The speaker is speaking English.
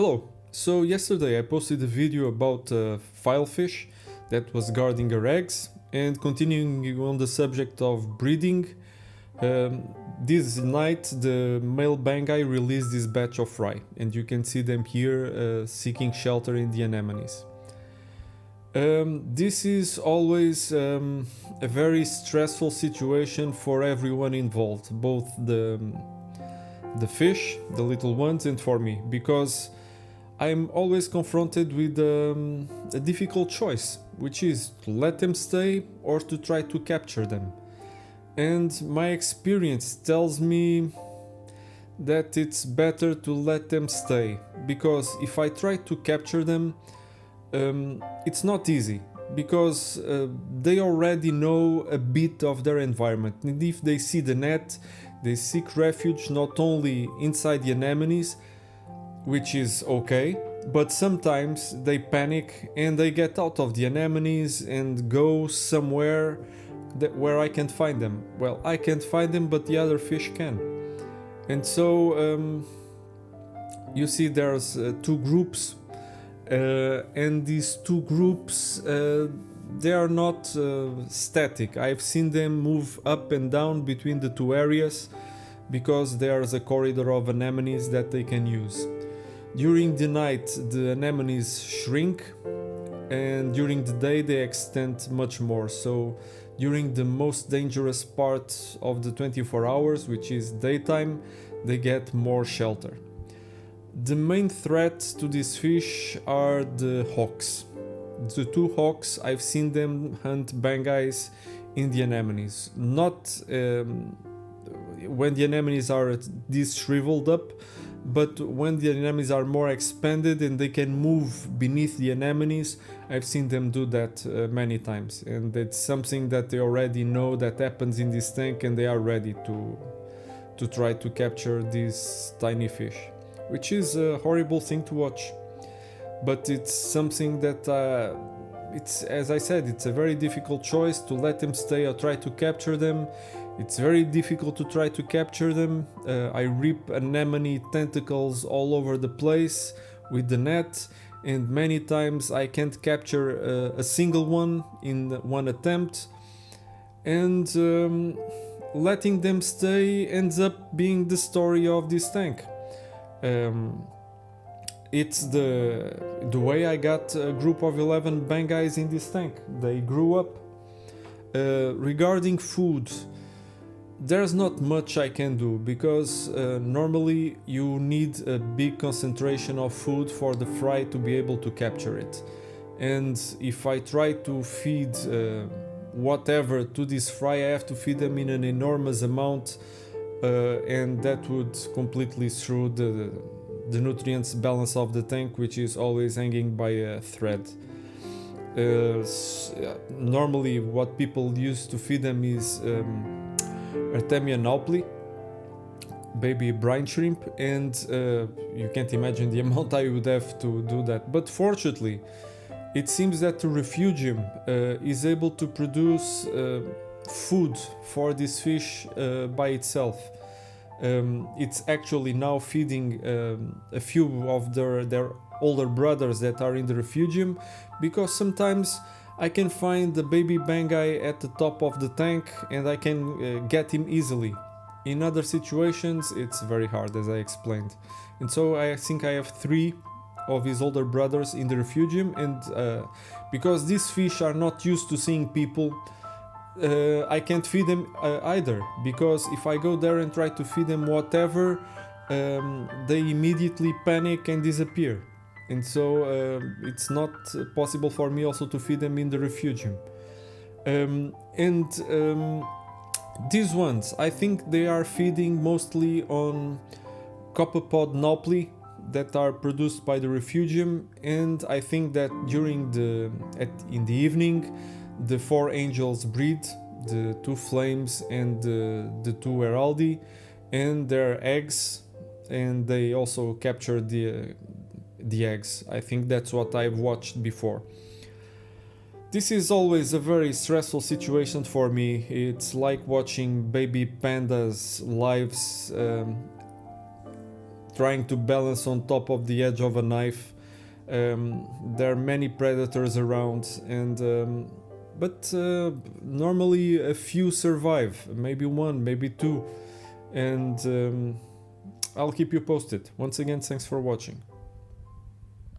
Hello. So yesterday I posted a video about filefish that was guarding her eggs, and continuing on the subject of breeding, this night the male banggai released this batch of fry, and you can see them here seeking shelter in the anemones. This is always a very stressful situation for everyone involved, both the fish, the little ones, and for me, because I'm always confronted with a difficult choice, which is to let them stay or to try to capture them. And my experience tells me that it's better to let them stay, because if I try to capture them, it's not easy, because they already know a bit of their environment, and if they see the net, they seek refuge not only inside the anemones, which is okay, but sometimes they panic and they get out of the anemones and go somewhere where I can't find them. Well, I can't find them, but the other fish can. And so you see there's two groups, and these two groups they are not static. I've seen them move up and down between the two areas because there's a corridor of anemones that they can use. During the night the anemones shrink, and during the day they extend much more. So during the most dangerous part of the 24 hours, which is daytime, they get more shelter. The main threat to these fish are the hawks. The two hawks, I've seen them hunt banggais in the anemones. Not when the anemones are this shriveled up, but when the anemones are more expanded and they can move beneath the anemones. I've seen them do that many times, and it's something that they already know that happens in this tank, and they are ready to try to capture these tiny fish, which is a horrible thing to watch. But it's something that it's, as I said, it's a very difficult choice to let them stay or try to capture them. It's very difficult to try to capture them. I rip anemone tentacles all over the place with the net, and many times I can't capture a single one in one attempt. And letting them stay ends up being the story of this tank. It's the way I got a group of 11 banggais in this tank. They grew up. Regarding food, there's not much I can do, because normally you need a big concentration of food for the fry to be able to capture it. And if I try to feed whatever to this fry, I have to feed them in an enormous amount, and that would completely screw the nutrients balance of the tank, which is always hanging by a thread. Normally what people use to feed them is Artemia naupli, baby brine shrimp, and you can't imagine the amount I would have to do that. But fortunately, it seems that the refugium is able to produce food for this fish by itself. It's actually now feeding a few of their older brothers that are in the refugium, because sometimes I can find the baby banggai at the top of the tank and I can get him easily. In other situations it's very hard, as I explained. And so I think I have 3 of his older brothers in the refugium, and because these fish are not used to seeing people, I can't feed them either, because if I go there and try to feed them whatever, they immediately panic and disappear. And so it's not possible for me also to feed them in the refugium. These ones, I think they are feeding mostly on copepod naupli that are produced by the refugium, and I think that during in the evening the 4 angels breed, the 2 flames and the 2 heraldi, and their eggs, and they also capture the eggs. I think that's what I've watched before. This is always a very stressful situation for me. It's like watching baby pandas' lives trying to balance on top of the edge of a knife. There are many predators around, and but normally a few survive, maybe one, maybe two, and I'll keep you posted. Once again, thanks for watching.